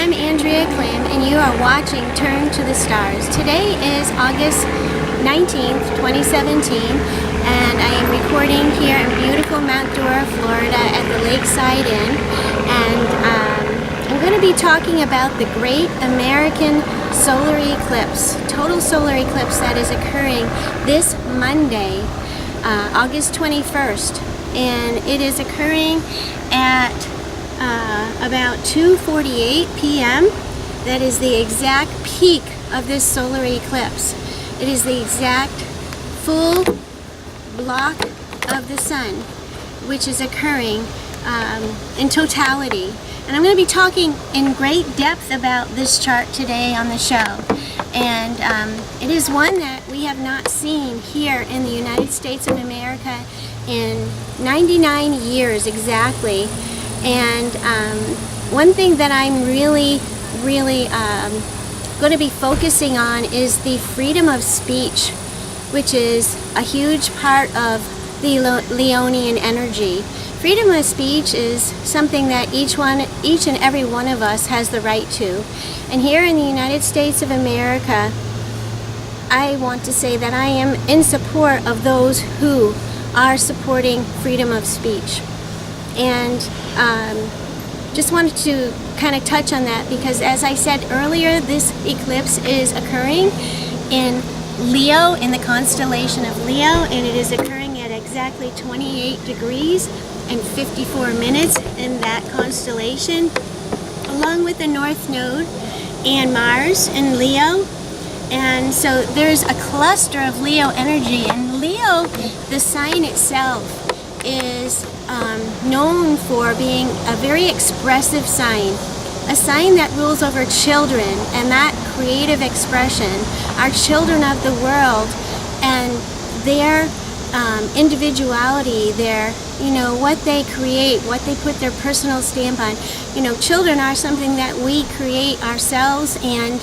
I'm Andrea Klim, and you are watching Turn to the Stars. Today is August 19th, 2017, and I am recording here in beautiful Mount Dora, Florida at the Lakeside Inn. And I'm going to be talking about the Great American Solar Eclipse, total solar eclipse that is occurring this Monday, August 21st. And it is occurring at about 2:48 p.m. That is the exact peak of this solar eclipse. It is the exact full block of the sun, which is occurring in totality. And I'm going to be talking in great depth about this chart today on the show. And it is one that we have not seen here in the United States of America in 99 years exactly. And one thing that I'm really going to be focusing on is the freedom of speech, which is a huge part of the Leonian energy. Freedom of speech is something that each and every one of us has the right to. And here in the United States of America, I want to say that I am in support of those who are supporting freedom of speech. And just wanted to kind of touch on that because, as I said earlier, this eclipse is occurring in Leo, in the constellation of Leo, and it is occurring at exactly 28 degrees and 54 minutes in that constellation, along with the North Node and Mars in Leo. And so there's a cluster of Leo energy, and Leo, the sign itself, is known for being a very expressive sign, a sign that rules over children and that creative expression, our children of the world, and their individuality, their, what they create, what they put their personal stamp on. Children are something that we create ourselves, and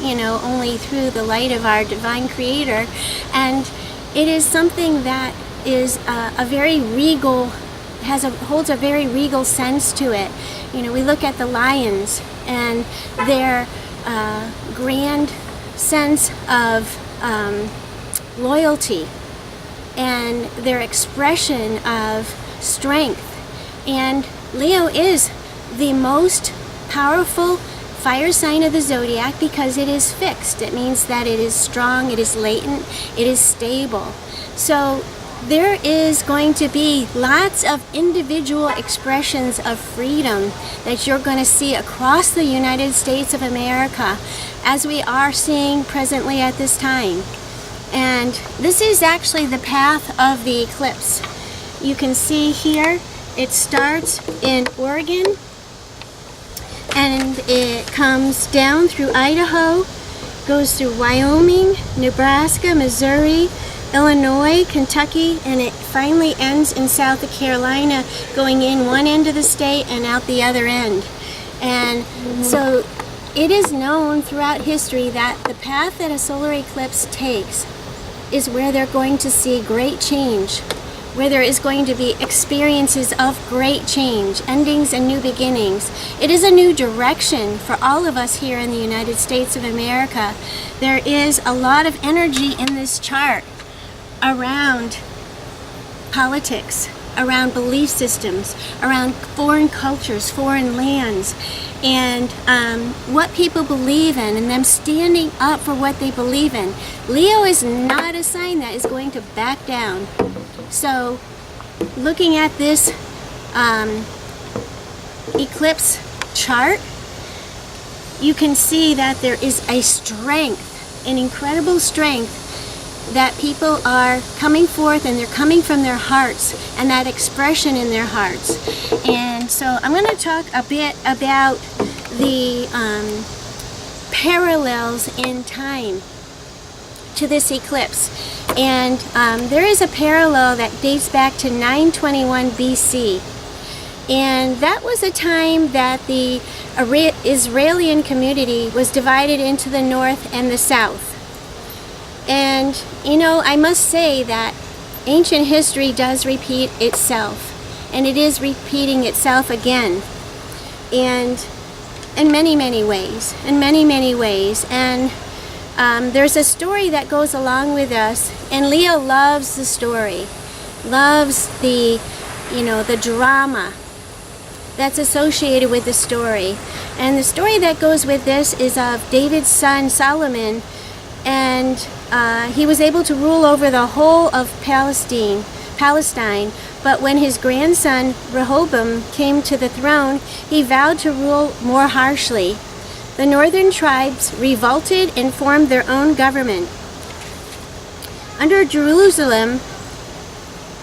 only through the light of our divine creator. And it is something that is a very regal, holds a very regal sense to it. We look at the lions and their grand sense of loyalty and their expression of strength. And Leo is the most powerful fire sign of the zodiac because it is fixed. It means that it is strong, it is latent, it is stable. So there is going to be lots of individual expressions of freedom that you're going to see across the United States of America, as we are seeing presently at this time. And this is actually the path of the eclipse. You can see here it starts in Oregon and it comes down through Idaho, goes through Wyoming, Nebraska, Missouri, Illinois, Kentucky, and it finally ends in South Carolina, going in one end of the state and out the other end. And so it is known throughout history that the path that a solar eclipse takes is where they're going to see great change, where there is going to be experiences of great change, endings and new beginnings. It is a new direction for all of us here in the United States of America. There is a lot of energy in this chart around politics, around belief systems, around foreign cultures, foreign lands, and what people believe in, and them standing up for what they believe in. Leo is not a sign that is going to back down. So looking at this eclipse chart, you can see that there is a strength, an incredible strength, that people are coming forth, and they're coming from their hearts and that expression in their hearts. And so I'm going to talk a bit about the parallels in time to this eclipse. And there is a parallel that dates back to 921 BC. And that was a time that the Israeli community was divided into the north and the south. And I must say that ancient history does repeat itself, and it is repeating itself again. And in many, many ways. And there's a story that goes along with us, and Leo loves the story, loves the, the drama that's associated with the story. And the story that goes with this is of David's son Solomon, and he was able to rule over the whole of Palestine. But when his grandson Rehoboam came to the throne, he vowed to rule more harshly. The northern tribes revolted and formed their own government. Under Jerusalem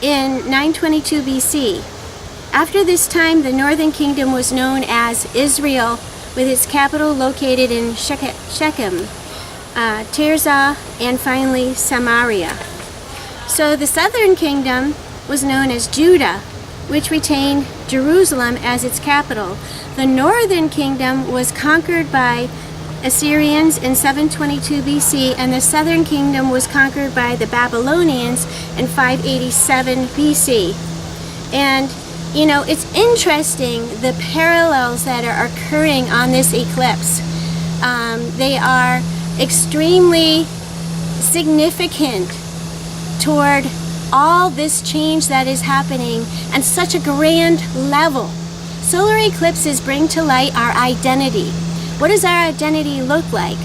in 922 BC. After this time, the northern kingdom was known as Israel, with its capital located in Shechem, Tirzah, and finally Samaria. So the southern kingdom was known as Judah, which retained Jerusalem as its capital. The northern kingdom was conquered by Assyrians in 722 BC, and the southern kingdom was conquered by the Babylonians in 587 BC. And it's interesting the parallels that are occurring on this eclipse. They are extremely significant toward all this change that is happening on such a grand level. Solar eclipses bring to light our identity. What does our identity look like?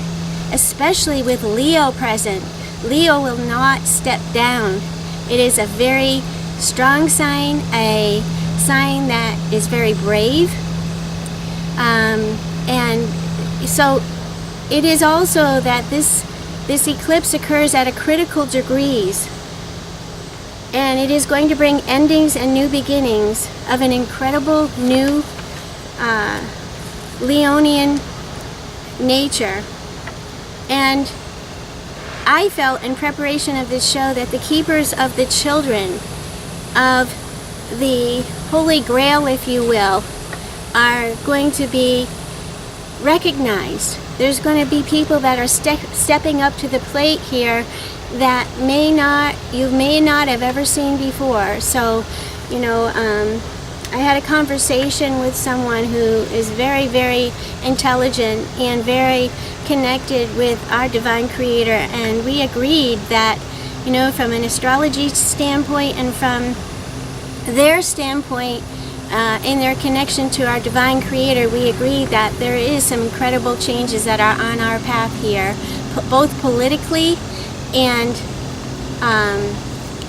Especially with Leo present. Leo will not step down. It is a very strong sign, a sign that is very brave. And so it is also that this eclipse occurs at a critical degrees. And it is going to bring endings and new beginnings of an incredible new Leonian nature. And I felt in preparation of this show that the keepers of the children of the Holy Grail, if you will, are going to be recognized. There's going to be people that are stepping up to the plate here that you may not have ever seen before. So, I had a conversation with someone who is very, very intelligent and very connected with our divine creator, and we agreed that, from an astrology standpoint and from their standpoint, in their connection to our divine creator, we agree that there is some incredible changes that are on our path here, both politically and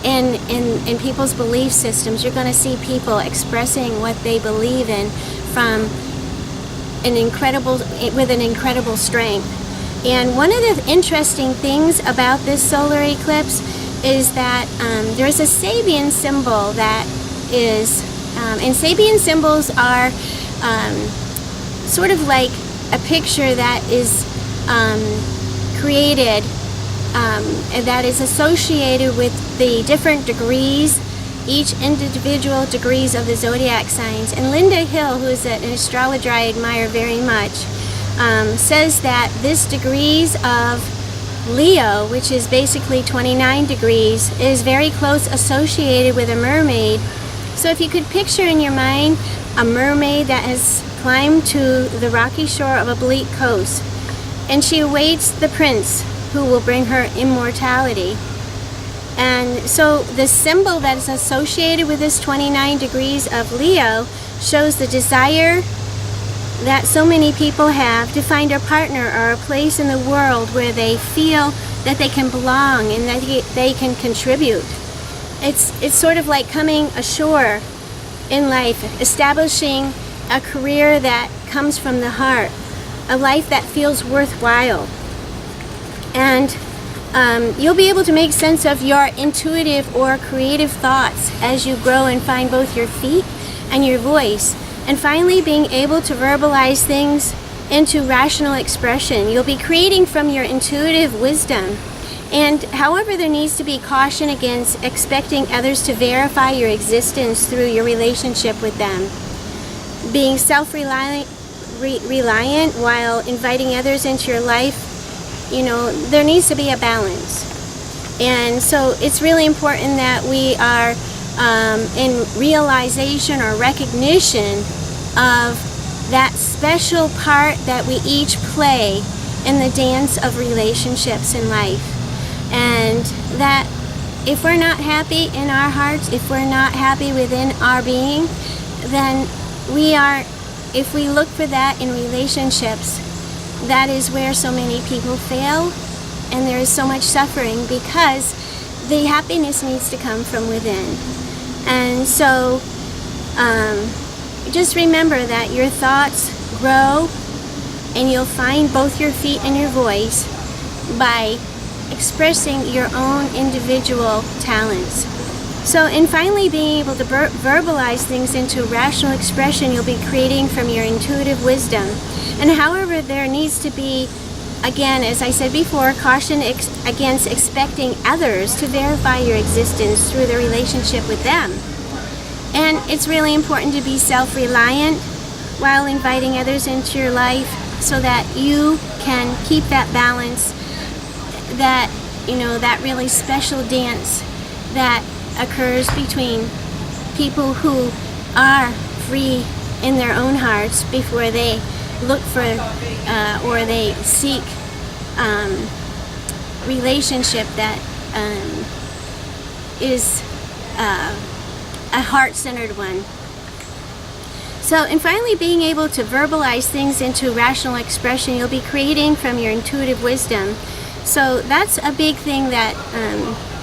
in people's belief systems. You're going to see people expressing what they believe in with an incredible strength. And one of the interesting things about this solar eclipse is that there's a Sabian symbol that is, and Sabian symbols are sort of like a picture that is created and that is associated with the different degrees, each individual degrees of the zodiac signs. And Linda Hill, who is an astrologer I admire very much, says that this degrees of Leo, which is basically 29 degrees, is very close associated with a mermaid. So if you could picture in your mind a mermaid that has climbed to the rocky shore of a bleak coast, and she awaits the prince who will bring her immortality. And so the symbol that is associated with this 29 degrees of Leo shows the desire that so many people have to find a partner or a place in the world where they feel that they can belong and that they can contribute. It's sort of like coming ashore in life, establishing a career that comes from the heart, a life that feels worthwhile. And you'll be able to make sense of your intuitive or creative thoughts as you grow and find both your feet and your voice. And finally, being able to verbalize things into rational expression. You'll be creating from your intuitive wisdom. And however, there needs to be caution against expecting others to verify your existence through your relationship with them. Being self-reliant while inviting others into your life, there needs to be a balance. And so it's really important that we are in realization or recognition of that special part that we each play in the dance of relationships in life. And that if we're not happy in our hearts, if we're not happy within our being, then if we look for that in relationships, that is where so many people fail, and there is so much suffering, because the happiness needs to come from within. And so just remember that your thoughts grow, and you'll find both your feet and your voice by expressing your own individual talents. So in finally being able to verbalize things into rational expression, you'll be creating from your intuitive wisdom. And however, there needs to be, again, as I said before, caution against expecting others to verify your existence through the relationship with them. And it's really important to be self-reliant while inviting others into your life, so that you can keep that balance, that, that really special dance that occurs between people who are free in their own hearts before they look for or they seek relationship that is a heart-centered one. So in finally being able to verbalize things into rational expression, you'll be creating from your intuitive wisdom. So that's a big thing that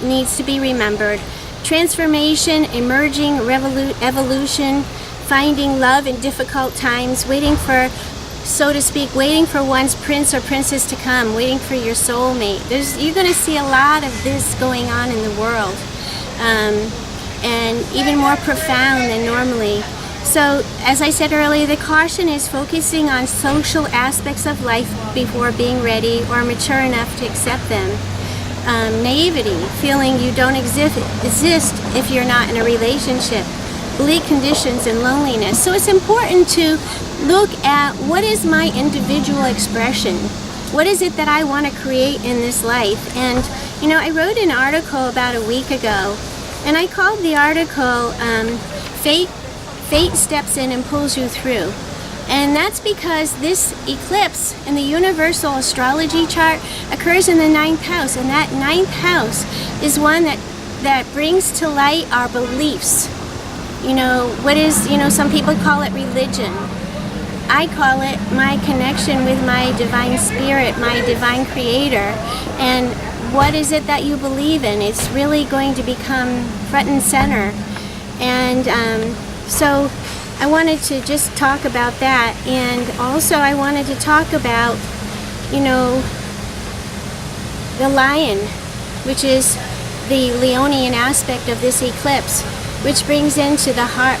needs to be remembered. Transformation, emerging, evolution, finding love in difficult times, waiting for, so to speak, waiting for one's prince or princess to come, waiting for your soulmate. You're going to see a lot of this going on in the world, and even more profound than normally. So, as I said earlier, the caution is focusing on social aspects of life before being ready or mature enough to accept them. Naivety, feeling you don't exist if you're not in a relationship. Bleak conditions and loneliness. So it's important to look at, what is my individual expression? What is it that I want to create in this life? And, I wrote an article about a week ago, and I called the article Fate Steps In and Pulls You Through. And that's because this eclipse in the universal astrology chart occurs in the 9th house, and that 9th house is one that brings to light our beliefs. Some people call it religion. I call it my connection with my divine spirit, my divine creator. And what is it that you believe in? It's really going to become front and center. And so I wanted to just talk about that. And also I wanted to talk about, the lion, which is the Leonian aspect of this eclipse, which brings into the heart,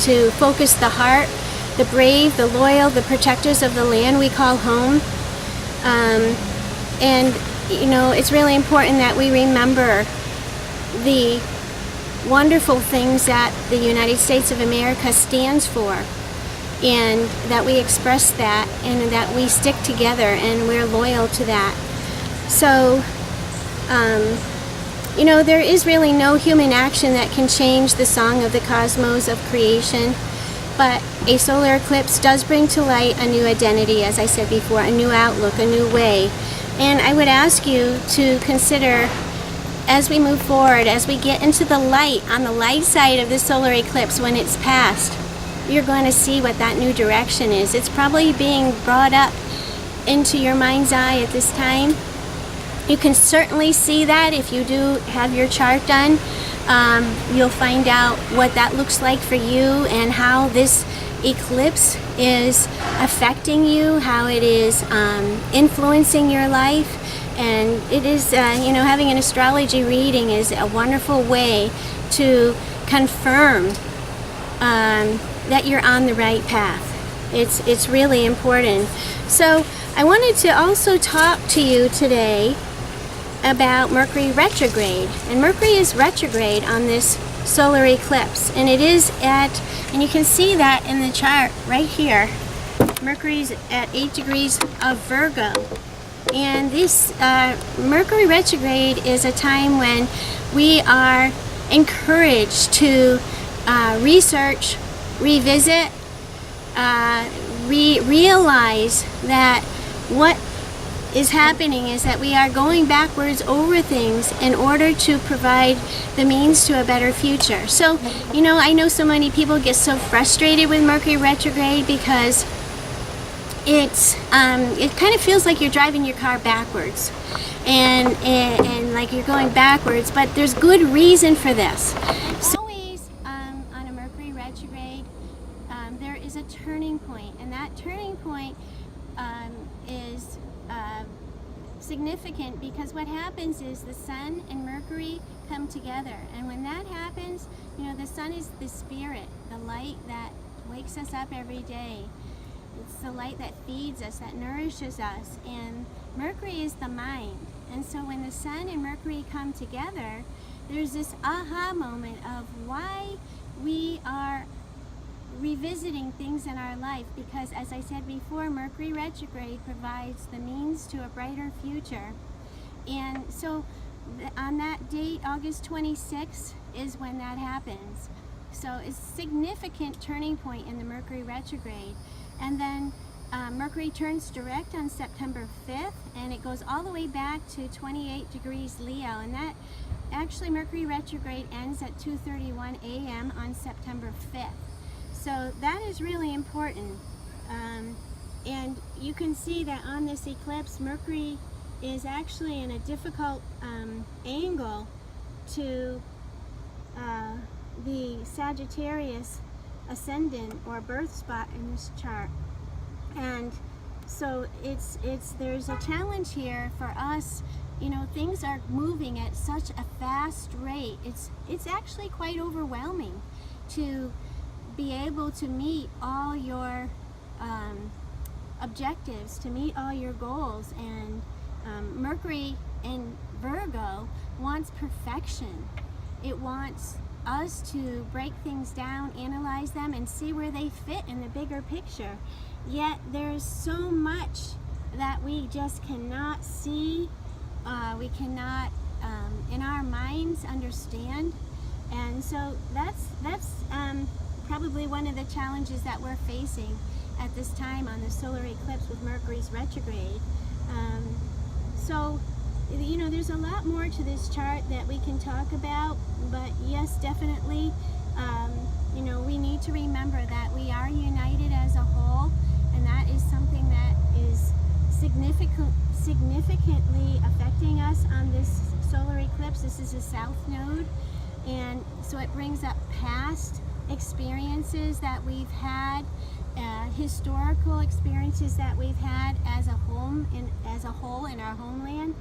to focus the heart, the brave, the loyal, the protectors of the land we call home. And it's really important that we remember the wonderful things that the United States of America stands for, and that we express that, and that we stick together and we're loyal to that. So there is really no human action that can change the song of the cosmos of creation, but a solar eclipse does bring to light a new identity, as I said before, a new outlook, a new way. And I would ask you to consider, as we move forward, as we get into the light, on the light side of the solar eclipse, when it's past, you're going to see what that new direction is. It's probably being brought up into your mind's eye at this time. You can certainly see that if you do have your chart done. You'll find out what that looks like for you, and how this eclipse is affecting you, how it is influencing your life. And it is, having an astrology reading is a wonderful way to confirm that you're on the right path. It's really important. So I wanted to also talk to you today about Mercury retrograde. And Mercury is retrograde on this solar eclipse. And it is and you can see that in the chart right here. Mercury's at 8 degrees of Virgo. And this Mercury retrograde is a time when we are encouraged to research, revisit, realize that what is happening is that we are going backwards over things in order to provide the means to a better future. So, you know, I know so many people get so frustrated with Mercury retrograde because it kind of feels like you're driving your car backwards and like you're going backwards, but there's good reason for this. So always on a Mercury retrograde, there is a turning point, and that turning point is significant because what happens is the Sun and Mercury come together, and when that happens, you know, the Sun is the spirit, the light that wakes us up every day. It's the light that feeds us, that nourishes us, and Mercury is the mind. And so when the Sun and Mercury come together, there's this aha moment of why we are revisiting things in our life, because as I said before, Mercury retrograde provides the means to a brighter future. And so on that date, August 26th, is when that happens. So it's a significant turning point in the Mercury retrograde. And then Mercury turns direct on September 5th, and it goes all the way back to 28 degrees Leo. And that actually, Mercury retrograde ends at 2:31 a.m. on September 5th. So that is really important. And you can see that on this eclipse, Mercury is actually in a difficult angle to the Sagittarius ascendant or birth spot in this chart. And so there's a challenge here for us. You know, things are moving at such a fast rate. It's actually quite overwhelming to be able to meet all your objectives, to meet all your goals. And Mercury in Virgo wants perfection. It wants us to break things down, analyze them, and see where they fit in the bigger picture. Yet there's so much that we just cannot see, we cannot in our minds understand. And so that's probably one of the challenges that we're facing at this time on the solar eclipse with Mercury's retrograde. So, you know, there's a lot more to this chart that we can talk about, but yes, definitely, you know, we need to remember that we are united as a whole, and that is something that is significantly affecting us on this solar eclipse. This is a south node, and so it brings up past experiences that we've had, historical experiences that we've had as a whole in our homeland.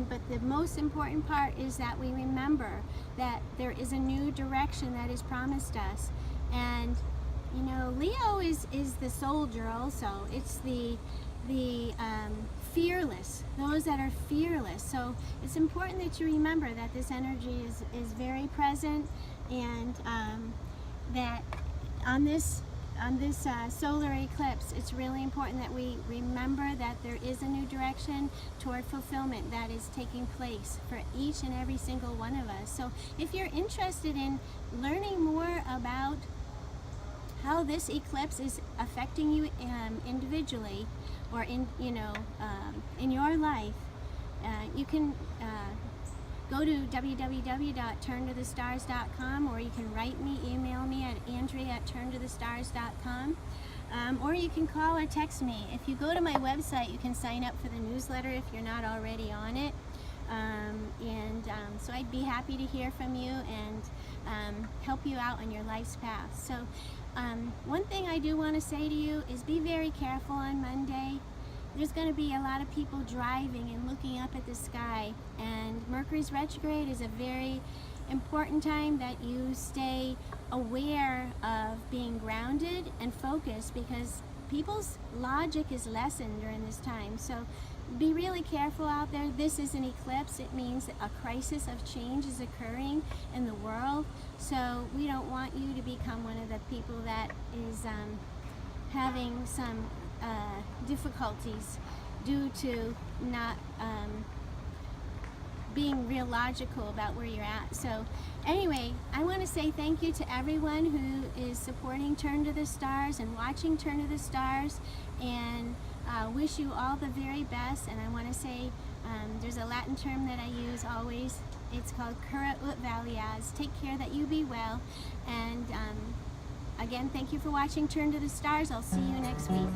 But the most important part is that we remember that there is a new direction that is promised us. And you know, Leo is the soldier also. It's the fearless, those that are fearless. So it's important that you remember that this energy is very present, and that on this solar eclipse, it's really important that we remember that there is a new direction toward fulfillment that is taking place for each and every single one of us. So if you're interested in learning more about how this eclipse is affecting you individually, or in your life, you can go to www.turntothestars.com, or you can email me at andrea@turntothestars.com, or you can call or text me. If you go to my website, you can sign up for the newsletter if you're not already on it. So I'd be happy to hear from you and help you out on your life's path. So one thing I do want to say to you is be very careful on Monday. There's going to be a lot of people driving and looking up at the sky, and Mercury's retrograde is a very important time that you stay aware of being grounded and focused, because people's logic is lessened during this time. So be really careful out there. This is an eclipse. It means that a crisis of change is occurring in the world. So we don't want you to become one of the people that is having some difficulties due to not being real logical about where you're at. So anyway, I want to say thank you to everyone who is supporting Turn to the Stars and watching Turn to the Stars, and wish you all the very best. And I want to say there's a Latin term that I use always. It's called cura ut valias. Take care that you be well. And again, thank you for watching Turn to the Stars. I'll see you next week.